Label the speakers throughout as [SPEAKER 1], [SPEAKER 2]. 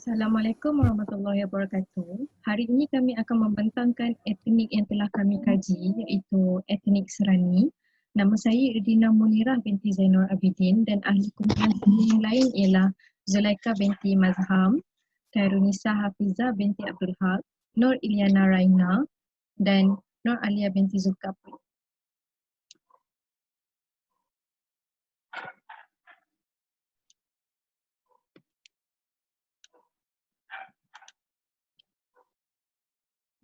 [SPEAKER 1] Assalamualaikum warahmatullahi wabarakatuh. Hari ini kami akan membentangkan etnik yang telah kami kaji, iaitu etnik Serani. Nama saya Erdina Munirah binti Zainul Abidin dan ahli kumpulan yang lain ialah Zulaika binti Mazham, Khairunisa Hafizah binti Abdul Haq, Nur Iliana Raina dan Nur Alia binti Zulkafli.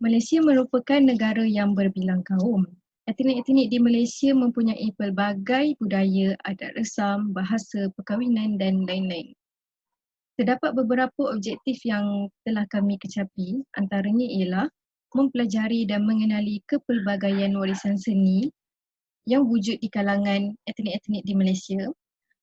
[SPEAKER 1] Malaysia merupakan negara yang berbilang kaum. Etnik-etnik di Malaysia mempunyai pelbagai budaya, adat resam, bahasa, perkahwinan dan lain-lain. Terdapat beberapa objektif yang telah kami kecapi, antaranya ialah mempelajari dan mengenali kepelbagaian warisan seni yang wujud di kalangan etnik-etnik di Malaysia,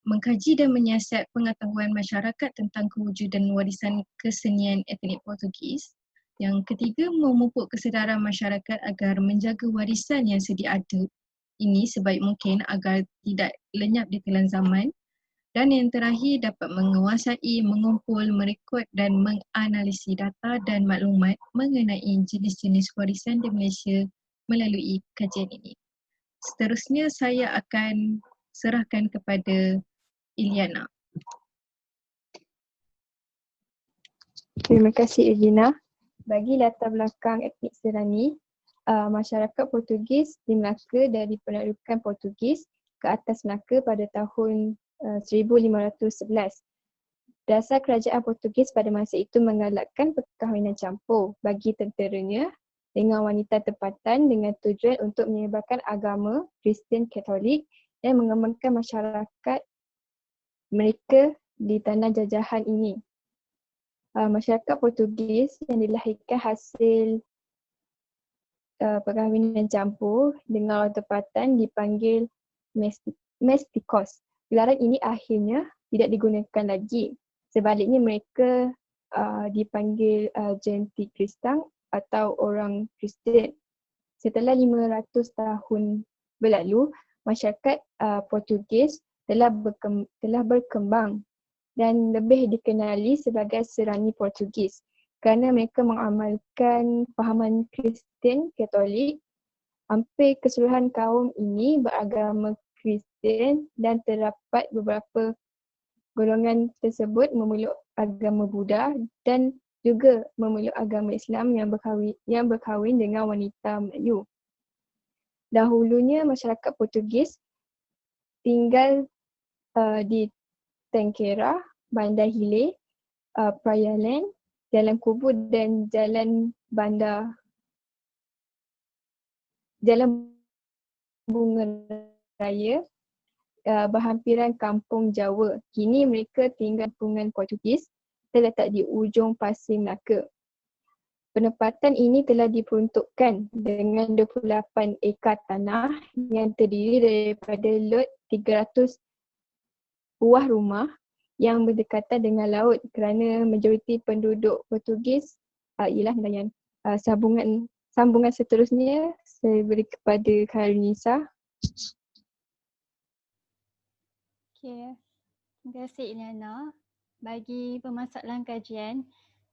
[SPEAKER 1] mengkaji dan menyiasat pengetahuan masyarakat tentang kewujudan warisan kesenian etnik Portugis. Yang ketiga, memupuk kesedaran masyarakat agar menjaga warisan yang sedia ada ini sebaik mungkin agar tidak lenyap di telan zaman. Dan yang terakhir, dapat menguasai, mengumpul, merekod dan menganalisis data dan maklumat mengenai jenis-jenis warisan di Malaysia melalui kajian ini. Seterusnya saya akan serahkan kepada Iliana.
[SPEAKER 2] Terima kasih Irina. Bagi latar belakang etnik Serani, masyarakat Portugis di Melaka dari penaklukan Portugis ke atas Melaka pada tahun 1511. Dasar kerajaan Portugis pada masa itu menggalakkan perkahwinan campur bagi tenteranya dengan wanita tempatan dengan tujuan untuk menyebarkan agama Kristian Katolik dan mengembangkan masyarakat mereka di tanah jajahan ini. Masyarakat Portugis yang dilahirkan hasil perkahwinan campur dengan orang tempatan dipanggil mesticos. Gelaran ini akhirnya tidak digunakan lagi. Sebaliknya mereka dipanggil genti Kristang atau orang Kristian. Setelah 500 tahun berlalu, masyarakat Portugis telah berkembang dan lebih dikenali sebagai Serani Portugis kerana mereka mengamalkan fahaman Kristian Katolik. Hampir keseluruhan kaum ini beragama Kristian dan terdapat beberapa golongan tersebut memeluk agama Buddha dan juga memeluk agama Islam yang berkahwin dengan wanita Melayu. Dahulunya masyarakat Portugis tinggal di Tengkera, Bandar Hilir, Prayaland, Jalan Kubur dan Jalan Bunga Raya berhampiran kampung Jawa. Kini mereka tinggal kampungan Portugis terletak di ujung Pasir Melaka. Penempatan ini telah diperuntukkan dengan 28 ekar tanah yang terdiri daripada lot 300 buah rumah yang berdekatan dengan laut kerana majoriti penduduk Portugis ialah nelayan. Sambungan seterusnya saya beri kepada Khairunisa.
[SPEAKER 3] Okay. Terima kasih Iliana. Bagi permasalahan kajian,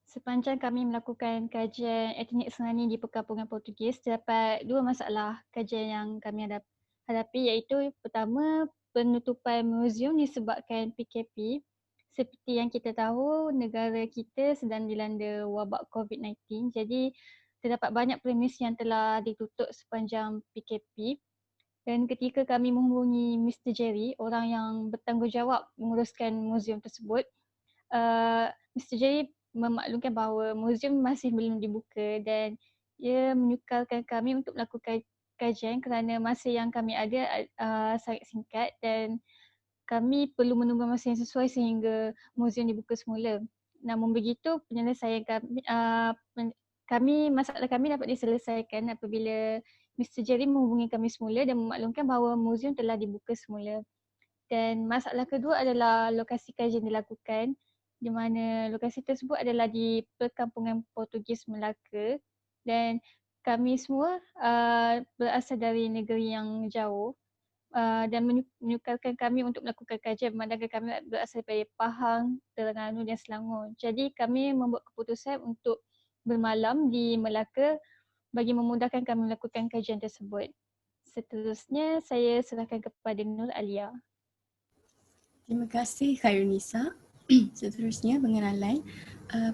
[SPEAKER 3] sepanjang kami melakukan kajian etnik Serani di perkampungan Portugis, terdapat dua masalah kajian yang kami hadapi, iaitu pertama, penutupan muzium disebabkan PKP. Seperti yang kita tahu, negara kita sedang dilanda wabak COVID-19, jadi terdapat banyak premis yang telah ditutup sepanjang PKP. Dan ketika kami menghubungi Mr. Jerry, orang yang bertanggungjawab menguruskan muzium tersebut, Mr. Jerry memaklumkan bahawa muzium masih belum dibuka dan ia menyukarkan kami untuk melakukan kajian kerana masa yang kami ada sangat singkat dan kami perlu menunggu masa yang sesuai sehingga muzium dibuka semula. Namun begitu, penyelesaian masalah kami dapat diselesaikan apabila Mr. Jerry menghubungi kami semula dan memaklumkan bahawa muzium telah dibuka semula. Dan masalah kedua adalah lokasi kajian dilakukan, di mana lokasi tersebut adalah di perkampungan Portugis Melaka dan kami semua berasal dari negeri yang jauh. dan menyukarkan kami untuk melakukan kajian memandangkan kami berasal dari Pahang, Terengganu dan Selangor. Jadi kami membuat keputusan untuk bermalam di Melaka bagi memudahkan kami melakukan kajian tersebut. Seterusnya saya serahkan kepada Nur Alia.
[SPEAKER 4] Terima kasih Khairunisa. Seterusnya pengenalan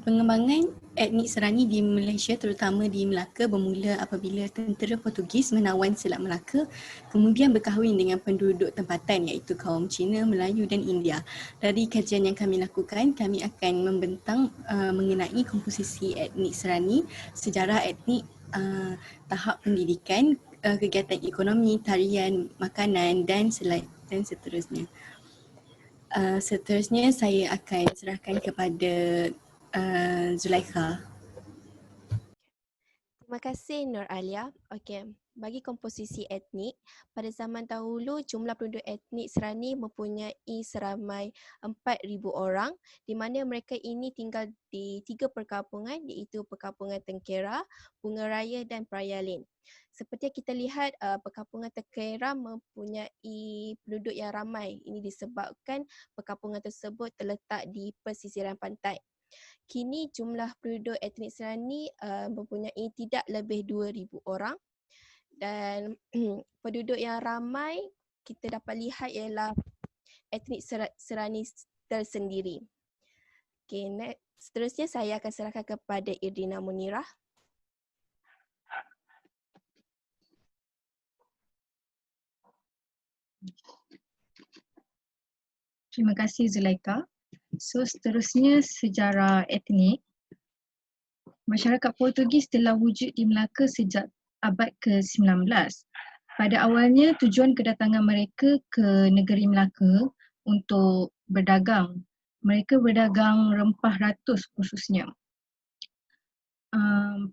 [SPEAKER 4] pengembangan etnik Serani di Malaysia terutama di Melaka bermula apabila tentera Portugis menawan Selat Melaka kemudian berkahwin dengan penduduk tempatan iaitu kaum Cina, Melayu dan India. Dari kajian yang kami lakukan, kami akan membentang mengenai komposisi etnik Serani, sejarah etnik, tahap pendidikan, kegiatan ekonomi, tarian, makanan dan seterusnya. Seterusnya saya akan serahkan kepada Zulaikha.
[SPEAKER 5] Terima kasih Nur Alia. Okey, bagi komposisi etnik, pada zaman dahulu jumlah penduduk etnik Serani mempunyai seramai 4,000 orang di mana mereka ini tinggal di 3 perkampungan iaitu Perkampungan Tengkera, Bunga Raya dan Perayalin. Seperti yang kita lihat, Perkampungan Tengkera mempunyai penduduk yang ramai. Ini disebabkan perkampungan tersebut terletak di pesisiran pantai. Kini jumlah penduduk etnik Serani mempunyai tidak lebih 2,000 orang dan penduduk yang ramai kita dapat lihat ialah etnik Serani tersendiri. Okay, seterusnya saya akan serahkan kepada Irdina Munirah.
[SPEAKER 1] Terima kasih Zulaikha. So seterusnya sejarah etnik. Masyarakat Portugis telah wujud di Melaka sejak abad ke-19. Pada awalnya tujuan kedatangan mereka ke negeri Melaka untuk berdagang. Mereka berdagang rempah ratus khususnya.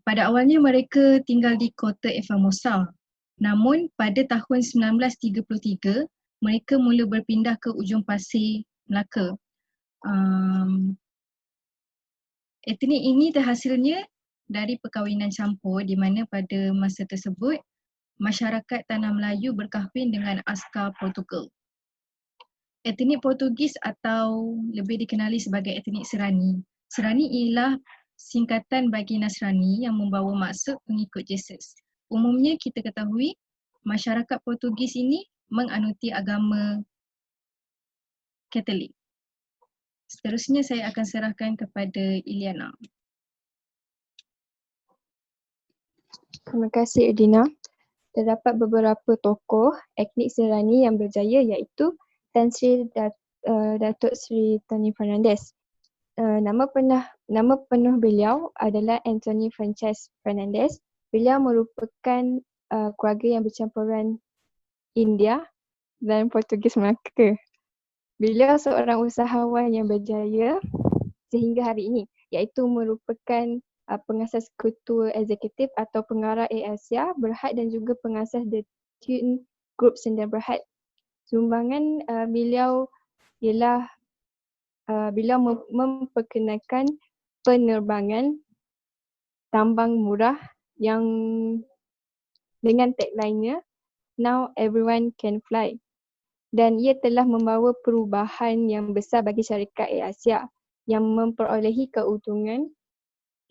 [SPEAKER 1] Pada awalnya mereka tinggal di kota Formosa. Namun pada tahun 1933 mereka mula berpindah ke ujung pasir Melaka. Etnik ini terhasilnya dari perkahwinan campur di mana pada masa tersebut masyarakat Tanah Melayu berkahwin dengan askar Portugal. Etnik Portugis atau lebih dikenali sebagai etnik Serani. Serani ialah singkatan bagi Nasrani yang membawa maksud pengikut Yesus. Umumnya kita ketahui masyarakat Portugis ini menganuti agama Katolik. Seterusnya saya akan serahkan kepada Iliana.
[SPEAKER 2] Terima kasih Irdina. Terdapat beberapa tokoh etnik Serani yang berjaya iaitu Tan Sri Datuk Sri Tony Fernandez. Nama penuh beliau adalah Anthony Frances Fernandez. Beliau merupakan keluarga yang bercampuran India dan Portugis Melaka. Beliau seorang usahawan yang berjaya sehingga hari ini iaitu merupakan pengasas ketua eksekutif atau pengarah Air Asia Berhad dan juga pengasas The Tune Group Sdn Berhad. Sumbangan beliau ialah beliau memperkenalkan penerbangan tambang murah yang dengan tagline-nya Now Everyone Can Fly. Dan ia telah membawa perubahan yang besar bagi syarikat Air Asia yang memperolehi keuntungan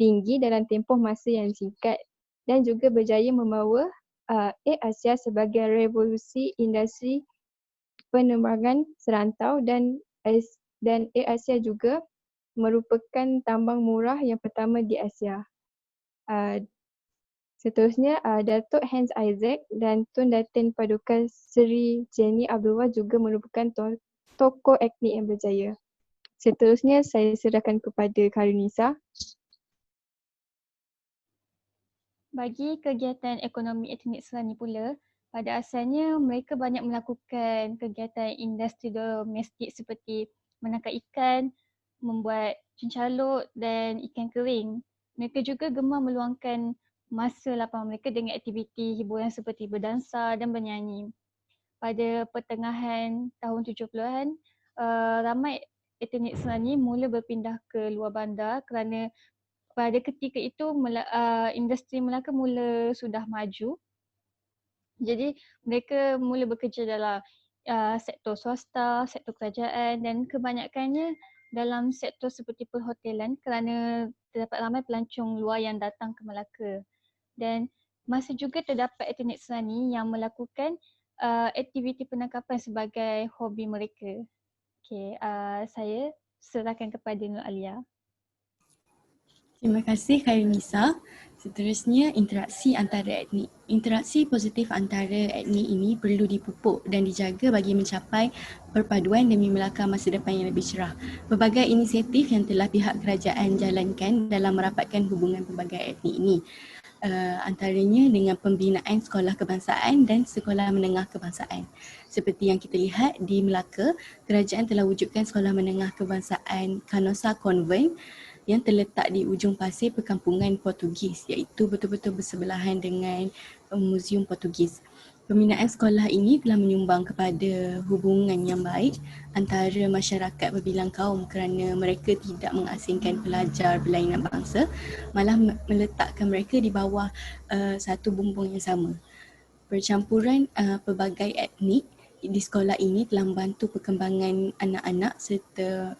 [SPEAKER 2] tinggi dalam tempoh masa yang singkat dan juga berjaya membawa Air Asia sebagai revolusi industri penerbangan serantau dan Air Asia juga merupakan tambang murah yang pertama di Asia. Seterusnya, Datuk Hans Isaac dan Tun Datin Paduka Seri Jenny Abdullah juga merupakan tokoh etnik yang berjaya. Seterusnya, saya serahkan kepada Khairunisa.
[SPEAKER 3] Bagi kegiatan ekonomi etnik Serani pula, pada asalnya mereka banyak melakukan kegiatan industri domestik seperti menangkap ikan, membuat cincaluk dan ikan kering. Mereka juga gemar meluangkan masa lapang mereka dengan aktiviti hiburan seperti berdansa dan bernyanyi. Pada pertengahan tahun 70-an, ramai etnik Serani mula berpindah ke luar bandar kerana pada ketika itu industri Melaka mula sudah maju Jadi mereka mula bekerja dalam sektor swasta, sektor kerajaan dan kebanyakannya dalam sektor seperti perhotelan kerana terdapat ramai pelancong luar yang datang ke Melaka. Dan masih juga terdapat etnik Serani yang melakukan aktiviti penangkapan sebagai hobi mereka. Okey, saya serahkan kepada Nur Alia.
[SPEAKER 4] Terima kasih Khairunisa. Seterusnya, interaksi antara etnik. Interaksi positif antara etnik ini perlu dipupuk dan dijaga bagi mencapai perpaduan demi Melaka masa depan yang lebih cerah. Pelbagai inisiatif yang telah pihak kerajaan jalankan dalam merapatkan hubungan pelbagai etnik ini. Antaranya dengan pembinaan sekolah kebangsaan dan sekolah menengah kebangsaan. Seperti yang kita lihat di Melaka, kerajaan telah wujudkan sekolah menengah kebangsaan Canossa Convent yang terletak di ujung pasir perkampungan Portugis, iaitu betul-betul bersebelahan dengan Muzium Portugis. Pembinaan sekolah ini telah menyumbang kepada hubungan yang baik antara masyarakat berbilang kaum kerana mereka tidak mengasingkan pelajar berlainan bangsa, malah meletakkan mereka di bawah satu bumbung yang sama. Percampuran pelbagai etnik di sekolah ini telah membantu perkembangan anak-anak serta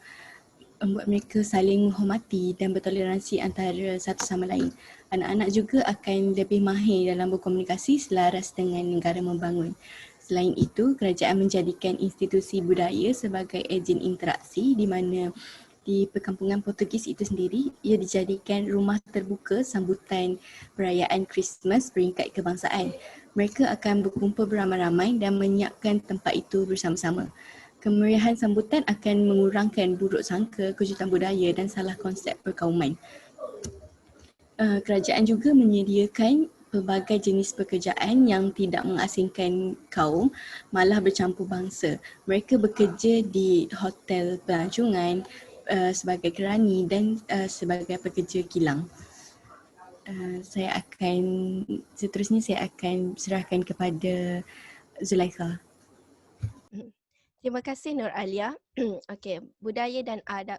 [SPEAKER 4] membuat mereka saling menghormati dan bertoleransi antara satu sama lain. Anak-anak juga akan lebih mahir dalam berkomunikasi selaras dengan negara membangun. Selain itu, kerajaan menjadikan institusi budaya sebagai ejen interaksi di mana di perkampungan Portugis itu sendiri, ia dijadikan rumah terbuka sambutan perayaan Christmas peringkat kebangsaan. Mereka akan berkumpul beramai-ramai dan menyiapkan tempat itu bersama-sama. Kemeriahan sambutan akan mengurangkan buruk sangka, kejutan budaya dan salah konsep perkauman. Kerajaan juga menyediakan pelbagai jenis pekerjaan yang tidak mengasingkan kaum, malah bercampur bangsa. Mereka bekerja di hotel pelancongan sebagai kerani dan sebagai pekerja kilang. Seterusnya saya akan serahkan kepada Zulaikha.
[SPEAKER 5] Terima kasih Nur Alia. Okey, budaya dan adab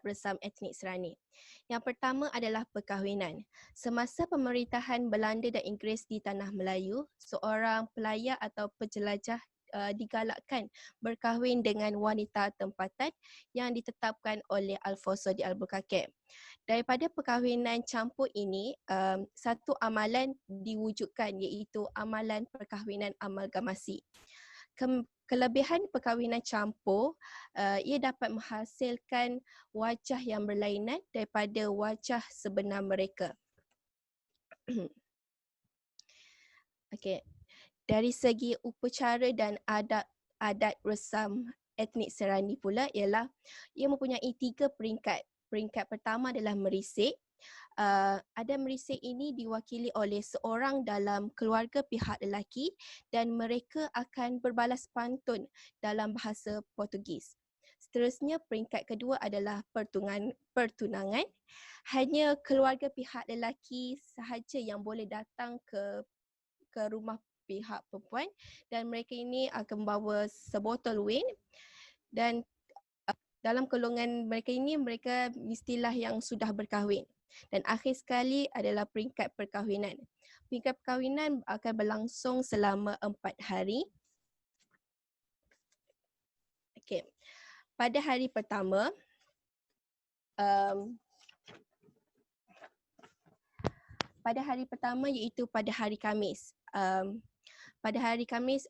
[SPEAKER 5] resam etnik Serani. Yang pertama adalah perkahwinan. Semasa pemerintahan Belanda dan Inggeris di Tanah Melayu, seorang pelayar atau penjelajah digalakkan berkahwin dengan wanita tempatan yang ditetapkan oleh Alfonso de Albuquerque. Daripada perkahwinan campur ini, satu amalan diwujudkan iaitu amalan perkahwinan amalgamasi. Kelebihan perkahwinan campur, ia dapat menghasilkan wajah yang berlainan daripada wajah sebenar mereka. Okey. Dari segi upacara dan adat resam etnik Serani pula ialah ia mempunyai 3 peringkat. Peringkat pertama adalah merisik. Ada merisik ini diwakili oleh seorang dalam keluarga pihak lelaki dan mereka akan berbalas pantun dalam bahasa Portugis. Seterusnya peringkat kedua adalah pertunangan. Hanya keluarga pihak lelaki sahaja yang boleh datang ke rumah pihak perempuan dan mereka ini akan membawa sebotol wine dan dalam golongan mereka ini mereka mestilah yang sudah berkahwin. Dan akhir sekali adalah peringkat perkahwinan. Peringkat perkahwinan akan berlangsung selama 4 hari. Okey. Pada hari pertama, iaitu pada hari Khamis. Pada hari Khamis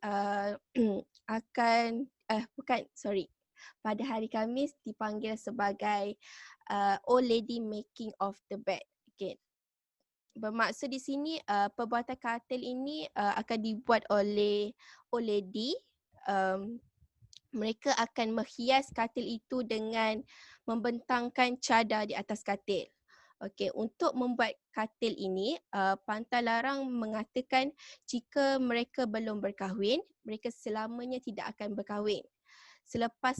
[SPEAKER 5] pada hari Khamis dipanggil sebagai Old Lady Making of the Bed. Okay. Bermaksud di sini perbuatan katil ini akan dibuat oleh Old Lady. Mereka akan menghias katil itu dengan membentangkan cadar di atas katil. Okey, untuk membuat katil ini, Pantai Larang mengatakan jika mereka belum berkahwin, mereka selamanya tidak akan berkahwin. Selepas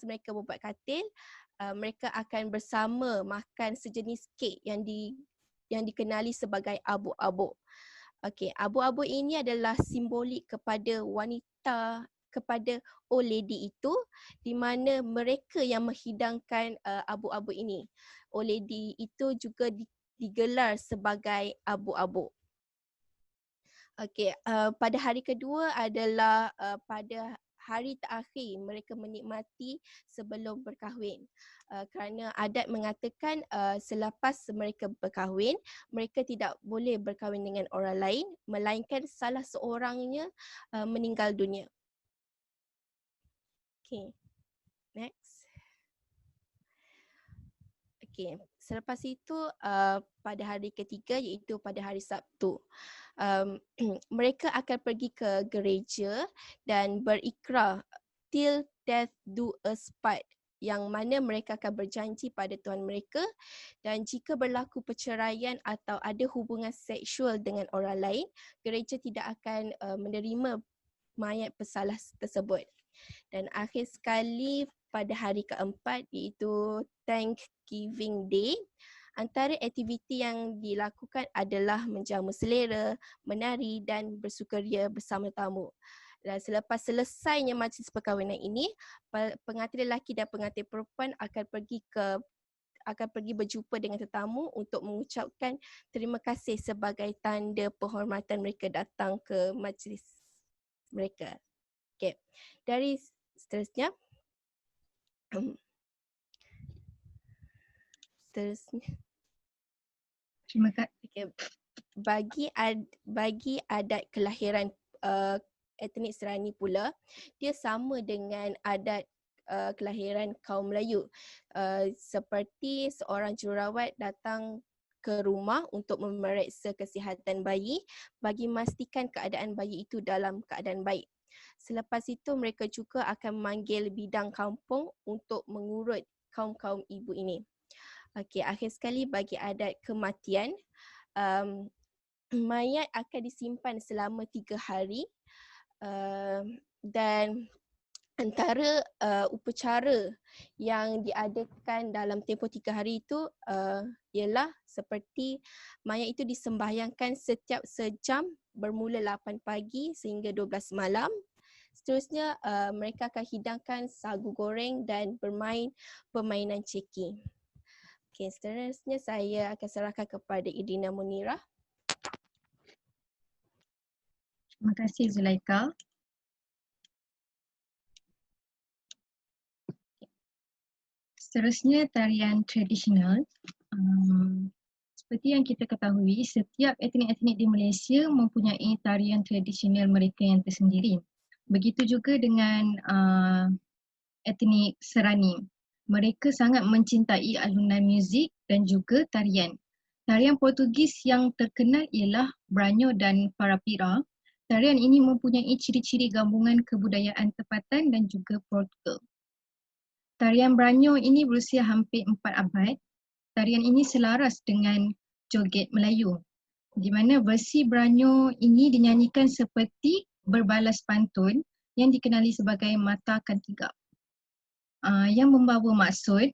[SPEAKER 5] mereka membuat katil, mereka akan bersama makan sejenis kek yang dikenali sebagai abu-abu. Okey, abu-abu ini adalah simbolik kepada wanita, kepada old lady itu, di mana mereka yang menghidangkan abu-abu ini. Old lady itu juga digelar sebagai abu-abu. Okey, pada hari kedua adalah pada hari terakhir mereka menikmati sebelum berkahwin. Kerana adat mengatakan selepas mereka berkahwin, mereka tidak boleh berkahwin dengan orang lain melainkan salah seorangnya meninggal dunia. Okey, next. Okey, selepas itu pada hari ketiga iaitu pada hari Sabtu, mereka akan pergi ke gereja dan berikrar till death do us part, yang mana mereka akan berjanji pada Tuhan mereka, dan jika berlaku perceraian atau ada hubungan seksual dengan orang lain, gereja tidak akan menerima mayat pesalah tersebut. Dan akhir sekali pada hari keempat iaitu Thanksgiving Day, antara aktiviti yang dilakukan adalah menjamu selera, menari dan bersukaria bersama tamu. Dan selepas selesainya majlis perkahwinan ini, pengantin lelaki dan pengantin perempuan akan pergi berjumpa dengan tetamu untuk mengucapkan terima kasih sebagai tanda penghormatan mereka datang ke majlis mereka. Okay. Dari seterusnya,
[SPEAKER 1] Terima kasih.
[SPEAKER 5] okay. Bagi adat kelahiran etnik Serani pula, dia sama dengan adat kelahiran kaum Melayu. Seperti seorang jururawat datang ke rumah untuk memeriksa kesihatan bayi bagi memastikan keadaan bayi itu dalam keadaan baik. Selepas itu mereka juga akan memanggil bidang kampung untuk mengurut kaum-kaum ibu ini. Okey, akhir sekali bagi adat kematian, mayat akan disimpan selama 3 hari dan antara upacara yang diadakan dalam tempoh 3 hari itu ialah seperti mayat itu disembahyangkan setiap sejam bermula 8 pagi sehingga 12 malam. Seterusnya mereka akan hidangkan sagu goreng dan bermain permainan ceki. Okey, seterusnya saya akan serahkan kepada Idina Munirah.
[SPEAKER 1] Terima kasih Zulaika. Seterusnya tarian tradisional. Seperti yang kita ketahui, setiap etnik-etnik di Malaysia mempunyai tarian tradisional mereka yang tersendiri. Begitu juga dengan etnik Serani. Mereka sangat mencintai alunan muzik dan juga tarian. Tarian Portugis yang terkenal ialah Branyo dan Farapira. Tarian ini mempunyai ciri-ciri gabungan kebudayaan tempatan dan juga Portugal. Tarian Branyo ini berusia hampir 4 abad. Tarian ini selaras dengan joget Melayu, di mana versi Branyo ini dinyanyikan seperti berbalas pantun yang dikenali sebagai Mata Akan Tigap, yang membawa maksud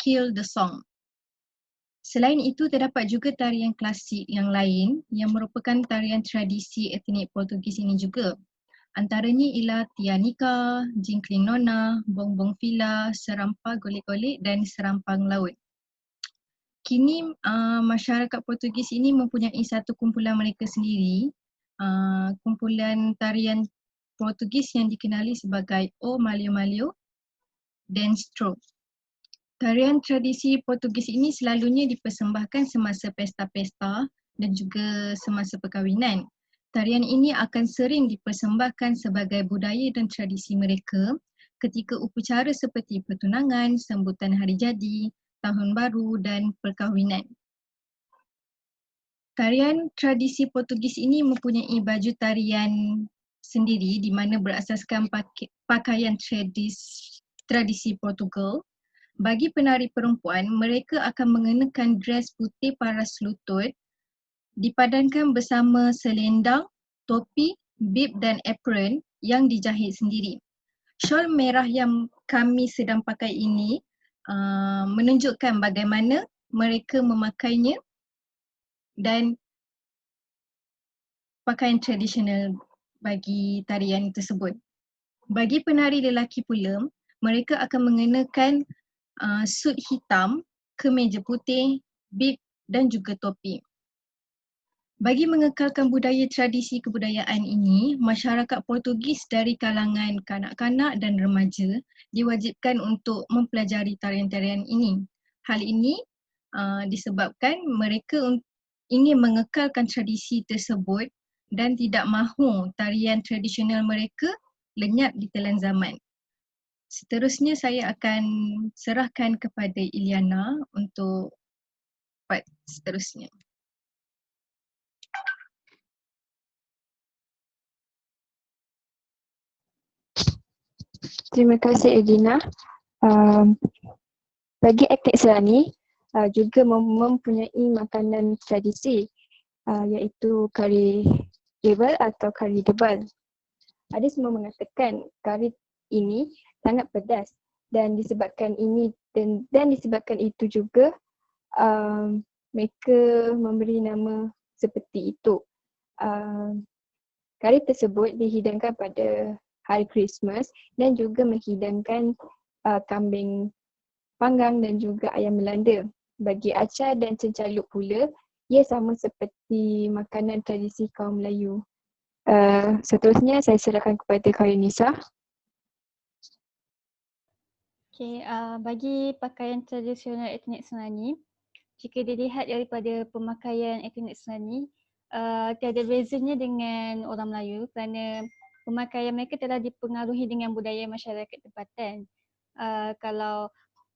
[SPEAKER 1] kill the song. Selain itu, terdapat juga tarian klasik yang lain yang merupakan tarian tradisi etnik Portugis ini juga. Antaranya ialah Tianica, Jingkling Nona, Bongbong Fila, Serampang Golek-Golek dan Serampang Laut. Kini masyarakat Portugis ini mempunyai satu kumpulan mereka sendiri, kumpulan tarian Portugis yang dikenali sebagai O Malio Malio Dance Troupe. Tarian tradisi Portugis ini selalunya dipersembahkan semasa pesta-pesta dan juga semasa perkahwinan. Tarian ini akan sering dipersembahkan sebagai budaya dan tradisi mereka ketika upacara seperti pertunangan, sambutan hari jadi, tahun baru dan perkahwinan. Tarian tradisi Portugis ini mempunyai baju tarian sendiri di mana berasaskan pakaian tradisi Portugal. Bagi penari perempuan, mereka akan mengenakan dres putih paras lutut dipadankan bersama selendang, topi, bib dan apron yang dijahit sendiri. Syal merah yang kami sedang pakai ini menunjukkan bagaimana mereka memakainya dan pakaian tradisional bagi tarian tersebut. Bagi penari lelaki pula, mereka akan mengenakan sut hitam, kemeja putih, bib dan juga topi. Bagi mengekalkan budaya tradisi kebudayaan ini, masyarakat Portugis dari kalangan kanak-kanak dan remaja diwajibkan untuk mempelajari tarian-tarian ini. Hal ini disebabkan mereka ingin mengekalkan tradisi tersebut dan tidak mahu tarian tradisional mereka lenyap di telan zaman. Seterusnya saya akan serahkan kepada Iliana untuk part seterusnya.
[SPEAKER 2] Terima kasih Edina. Bagi etnik Serani juga mempunyai makanan tradisi iaitu kari debal atau kari debal. Ada semua mengatakan kari ini sangat pedas dan disebabkan itu juga mereka memberi nama seperti itu. Kari tersebut dihidangkan pada hari Christmas dan juga menghidangkan kambing panggang dan juga ayam Melanda. Bagi acar dan cencaluk pula, ia sama seperti makanan tradisi kaum Melayu. Seterusnya saya serahkan kepada Karinisa.
[SPEAKER 3] Okay, bagi pakaian tradisional etnik Serani, jika dilihat daripada pemakaian etnik Serani, tiada bezanya dengan orang Melayu kerana pemakaian mereka telah dipengaruhi dengan budaya masyarakat tempatan. Kalau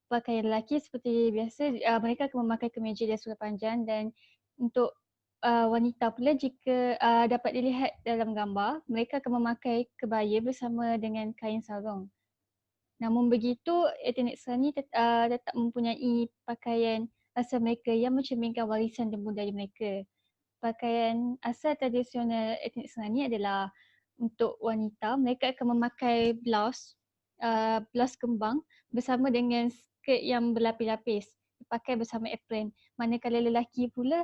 [SPEAKER 3] pakaian lelaki seperti biasa, mereka akan memakai kemeja dan seluar panjang, dan untuk wanita pula jika dapat dilihat dalam gambar, mereka akan memakai kebaya bersama dengan kain sarung. Namun begitu, etnik Serani tetap mempunyai pakaian asal mereka yang mencerminkan warisan dan budaya mereka. Pakaian asal tradisional etnik Serani adalah untuk wanita, mereka akan memakai blouse kembang bersama dengan skirt yang berlapis-lapis, dipakai bersama apron. Manakala lelaki pula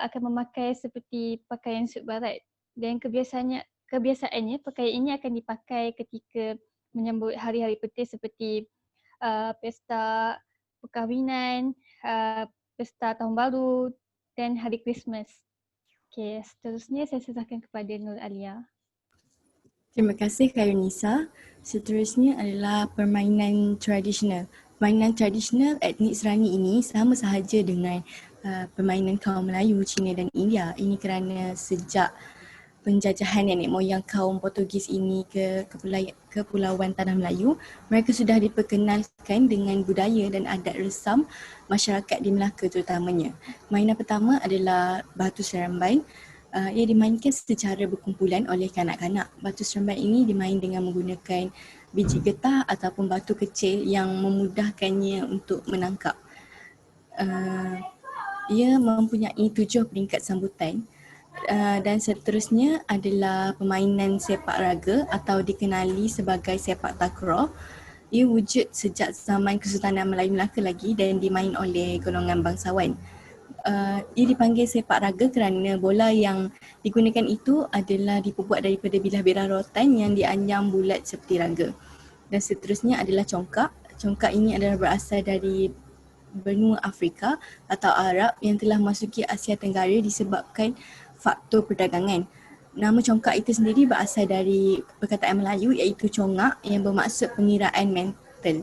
[SPEAKER 3] akan memakai seperti pakaian suit barat, dan kebiasaannya pakaian ini akan dipakai ketika menyambut hari-hari penting seperti pesta perkahwinan, pesta tahun baru dan hari Christmas. Okay, seterusnya saya serahkan kepada Nur Alia.
[SPEAKER 4] Terima kasih Kak Yunisa. Seterusnya adalah permainan tradisional. Permainan tradisional etnik Serani ini sama sahaja dengan permainan kaum Melayu, Cina dan India. Ini kerana sejak penjajahan nenek moyang kaum Portugis ini ke Kepulauan Tanah Melayu, mereka sudah diperkenalkan dengan budaya dan adat resam masyarakat di Melaka terutamanya. Mainan pertama adalah batu serambai. Ia dimainkan secara berkumpulan oleh kanak-kanak. Batu serambai ini dimain dengan menggunakan biji getah ataupun batu kecil yang memudahkannya untuk menangkap. Ia mempunyai 7 peringkat sambutan. Dan seterusnya adalah permainan sepak raga atau dikenali sebagai sepak takraw. Ia wujud sejak zaman Kesultanan Melayu Melaka lagi dan dimain oleh golongan bangsawan. Ia dipanggil sepak raga kerana bola yang digunakan itu adalah diperbuat daripada bilah-bilah rotan yang dianyam bulat seperti raga. Dan seterusnya adalah congkak. Congkak ini adalah berasal dari benua Afrika atau Arab yang telah masuki Asia Tenggara disebabkan faktor perdagangan. Nama congkak itu sendiri berasal dari perkataan Melayu iaitu congak yang bermaksud pengiraan mental.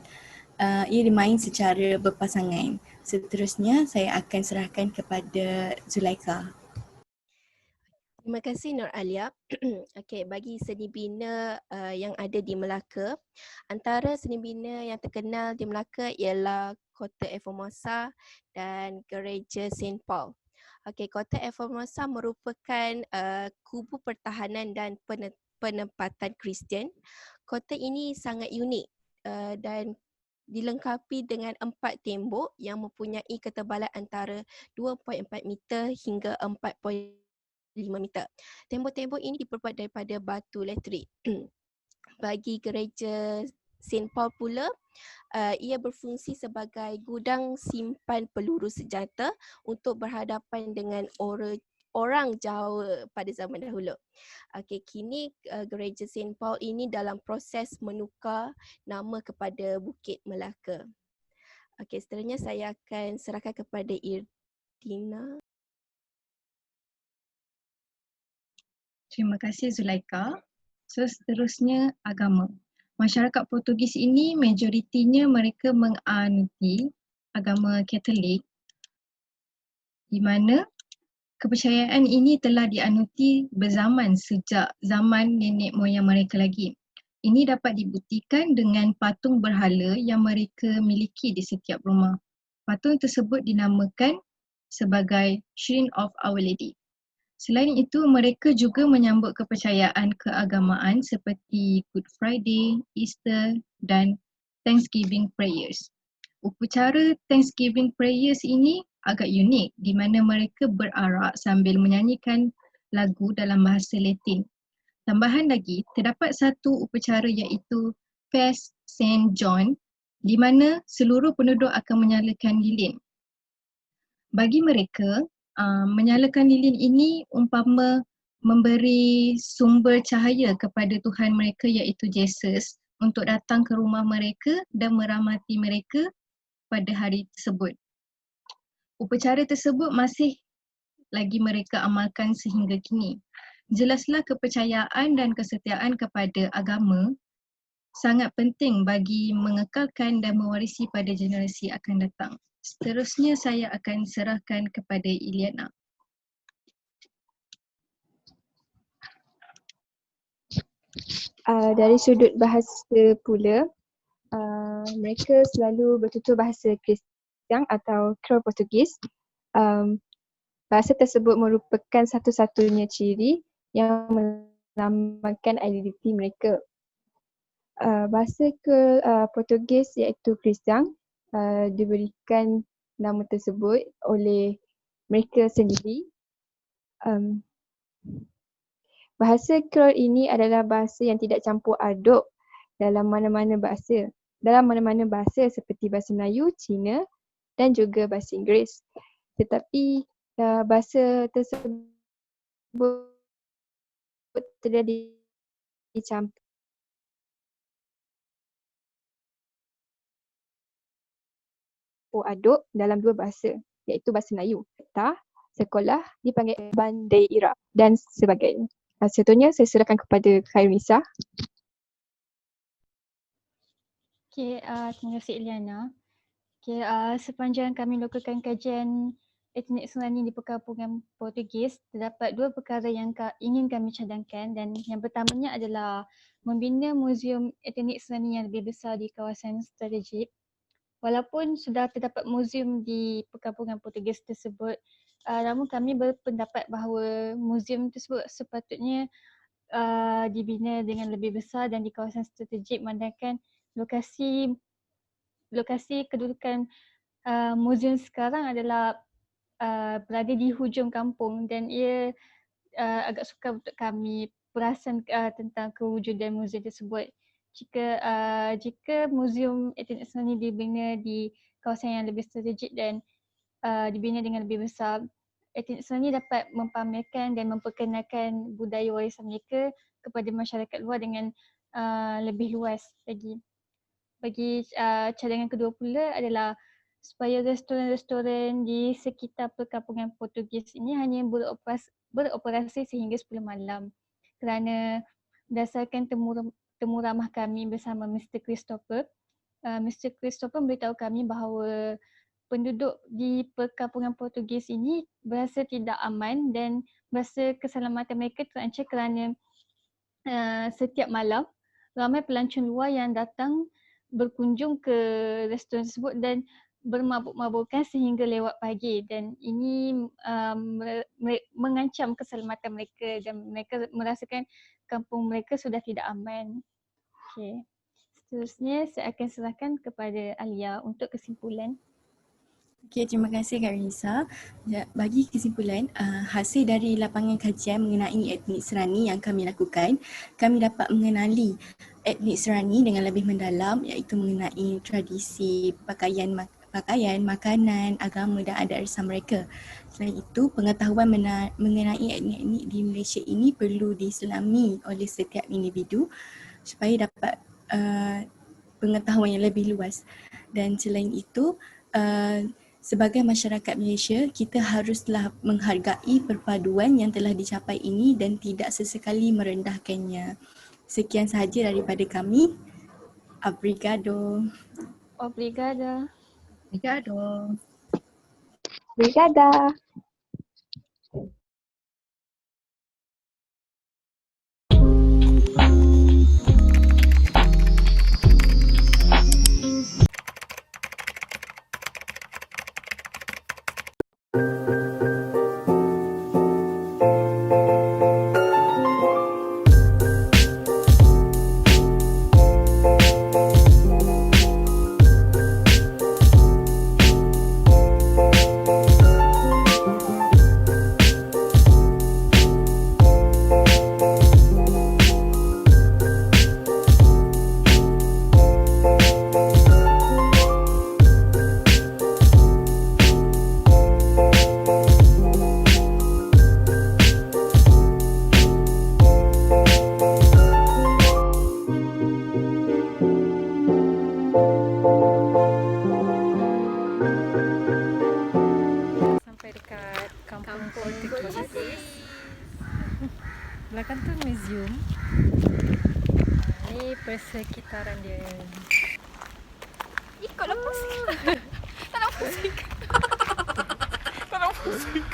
[SPEAKER 4] Ia dimain secara berpasangan. Seterusnya saya akan serahkan kepada Zulaika.
[SPEAKER 5] Terima kasih Nur Alia. Okey, bagi seni bina yang ada di Melaka, antara seni bina yang terkenal di Melaka ialah Kota Formosa dan Gereja St. Paul. Okey, Kota Formosa merupakan kubu pertahanan dan penempatan Kristian. Kota ini sangat unik dan dilengkapi dengan 4 tembok yang mempunyai ketebalan antara 2.4 meter hingga 4.5 meter. Tembok-tembok ini diperbuat daripada batu letrik. Bagi gereja St. Paul pula, ia berfungsi sebagai gudang simpan peluru senjata untuk berhadapan dengan orang Jawa pada zaman dahulu. Okey, kini gereja St. Paul ini dalam proses menukar nama kepada Bukit Melaka. Okey, seterusnya saya akan serahkan kepada Irdina.
[SPEAKER 1] Terima kasih Zulaika. So seterusnya agama. Masyarakat Portugis ini majoritinya mereka menganuti agama Katolik di mana kepercayaan ini telah dianuti berzaman sejak zaman nenek moyang mereka lagi. Ini dapat dibuktikan dengan patung berhala yang mereka miliki di setiap rumah. Patung tersebut dinamakan sebagai Shrine of Our Lady. Selain itu, mereka juga menyambut kepercayaan keagamaan seperti Good Friday, Easter dan Thanksgiving prayers. Upacara Thanksgiving prayers ini agak unik di mana mereka berarak sambil menyanyikan lagu dalam bahasa Latin. Tambahan lagi, terdapat satu upacara iaitu Feast Saint John di mana seluruh penduduk akan menyalakan lilin. Bagi mereka, menyalakan lilin ini umpama memberi sumber cahaya kepada Tuhan mereka iaitu Yesus untuk datang ke rumah mereka dan merahmati mereka pada hari tersebut. Upacara tersebut masih lagi mereka amalkan sehingga kini. Jelaslah kepercayaan dan kesetiaan kepada agama sangat penting bagi mengekalkan dan mewarisi pada generasi akan datang. Seterusnya saya akan serahkan kepada Iliana.
[SPEAKER 2] Dari sudut bahasa pula, mereka selalu bertutur bahasa Kristian atau Creole Portugis. Bahasa tersebut merupakan satu-satunya ciri yang melambangkan identiti mereka. Bahasa Portugis iaitu Kristian diberikan nama tersebut oleh mereka sendiri. Bahasa Creole ini adalah bahasa yang tidak campur aduk dalam mana-mana bahasa. Dalam mana-mana bahasa seperti bahasa Melayu, Cina dan juga bahasa Inggeris. Tetapi bahasa tersebut tidak dicampur aduk dalam dua bahasa iaitu bahasa Melayu. Sekolah dipanggil bandeira dan sebagainya. Seterusnya saya serahkan kepada Khairunisa.
[SPEAKER 3] Terima kasih Iliana. Sepanjang kami lakukan kajian etnik Serani di perkampungan Portugis, terdapat dua perkara yang ingin kami cadangkan dan yang pertamanya adalah membina muzium etnik Serani yang lebih besar di kawasan strategik. Walaupun sudah terdapat muzium di perkampungan Portugis tersebut, namun kami berpendapat bahawa muzium tersebut sepatutnya dibina dengan lebih besar dan di kawasan strategik, mandakan lokasi kedudukan muzium sekarang adalah berada di hujung kampung dan ia agak sukar untuk kami perasan tentang kewujudan muzium tersebut. Jika muzium etnik Serani dibina di kawasan yang lebih strategik dan dibina dengan lebih besar, etnik Serani dapat mempamerkan dan memperkenalkan budaya warisan mereka kepada masyarakat luar dengan lebih luas lagi. Bagi cadangan kedua pula adalah supaya restoran-restoran di sekitar perkampungan Portugis ini hanya beroperasi sehingga 10 malam. Kerana berdasarkan temu ramah kami bersama Mr. Christopher, Mr. Christopher memberitahu kami bahawa penduduk di perkampungan Portugis ini berasa tidak aman dan berasa keselamatan mereka terancam kerana setiap malam ramai pelancong luar yang datang berkunjung ke restoran tersebut dan bermabuk-mabukan sehingga lewat pagi dan ini mengancam keselamatan mereka dan mereka merasakan kampung mereka sudah tidak aman. Okay. Seterusnya saya akan serahkan kepada Alia untuk kesimpulan.
[SPEAKER 4] Okey, terima kasih Kak Rinisa. Bagi kesimpulan, hasil dari lapangan kajian mengenai etnik Serani yang kami lakukan, kami dapat mengenali etnik Serani dengan lebih mendalam iaitu mengenai tradisi pakaian, makanan, agama dan adat arisan mereka. Selain itu, pengetahuan mengenai etnik-etnik di Malaysia ini perlu diselami oleh setiap individu supaya dapat pengetahuan yang lebih luas. Dan selain itu, Sebagai masyarakat Malaysia, kita haruslah menghargai perpaduan yang telah dicapai ini dan tidak sesekali merendahkannya. Sekian sahaja daripada kami. Obrigado.
[SPEAKER 3] Obrigada.
[SPEAKER 1] Obrigado.
[SPEAKER 2] Obrigada.
[SPEAKER 6] Sampai dekat kampung Portugis. Belakang tu museum. Ni persekitaran dia.
[SPEAKER 5] Ikutlah pusing. Tak nak pusing. Tak nak pusing.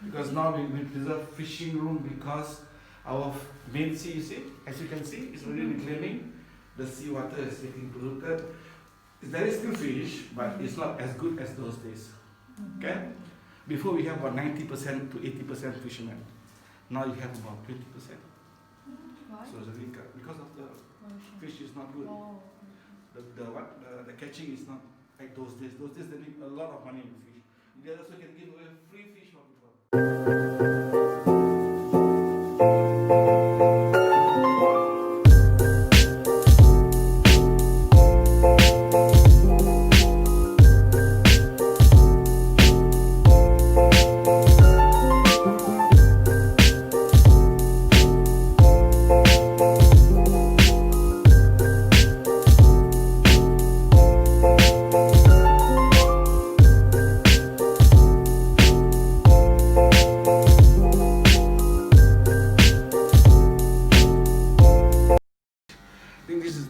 [SPEAKER 7] Because now we preserve fishing room because our main sea, you see, as you can see, is already reclaiming. The sea water is getting polluted. There is still fish, but it's not as good as those days. Okay? Before we have about 90% to 80% fishermen. Now you have about 20%. So it's really because of the fish is not good. The catching is not like those days. Those days they need a lot of money in fish. They also can give away free fish for people.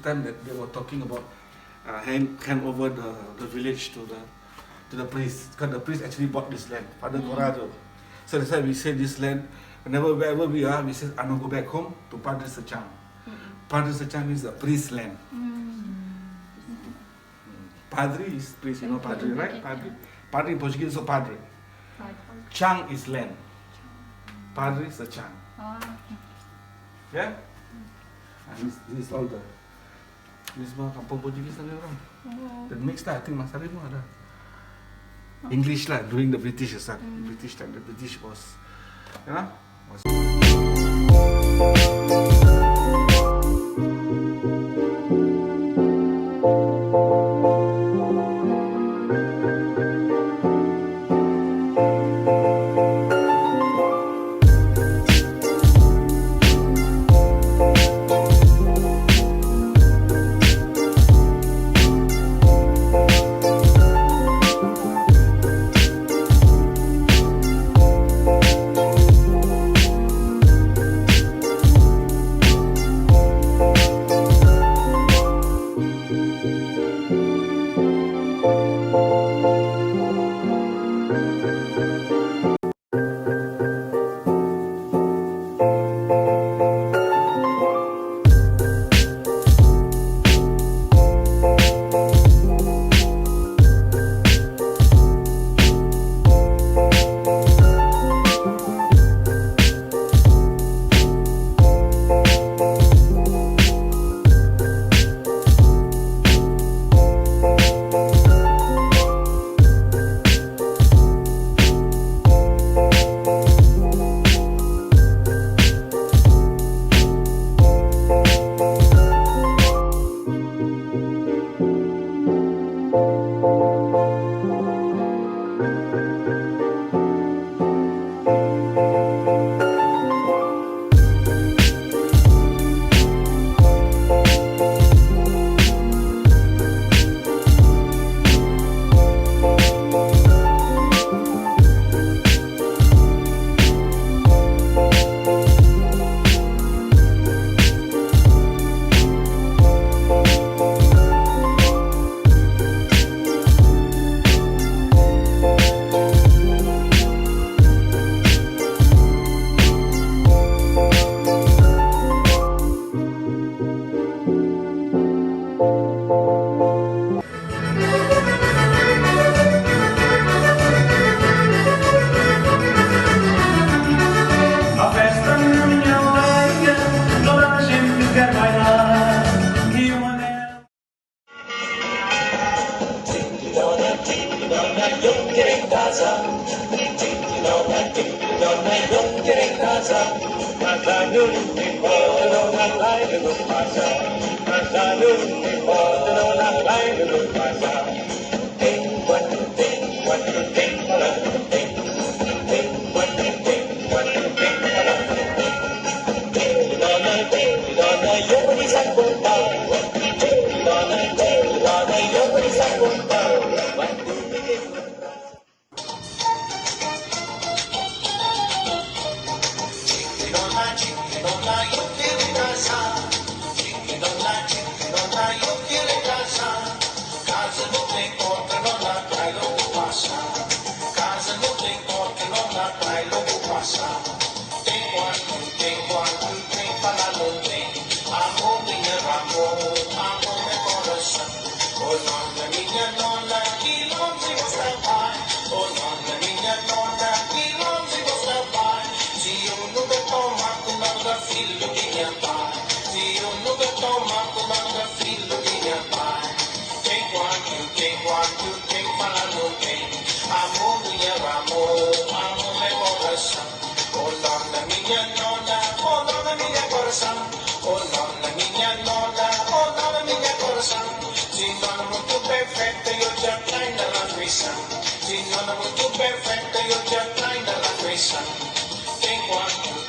[SPEAKER 7] time that they were talking about hand over the village to the priest, because the priest actually bought this land, Father Korah. So that's why we say this land, wherever we are, we say, I don't go back home to Padre Secang. Padre Secang means the priest land. Padre is priest, you know Padre, right? Padre in Portuguese is Padre. Chang is land. Padre Secang. Yeah? And this is all the, this semua kampung Portugis sana orang. Dan mix lah, I think Mas Arif pun ada. English lah, during the British time. British time, the British was, you know, was.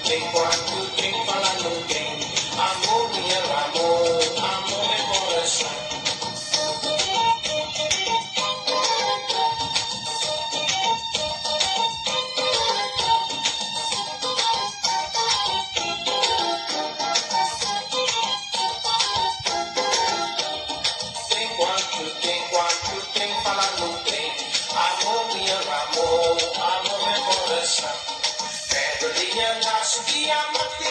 [SPEAKER 8] Take one, two, think, follow. yang harus diamati.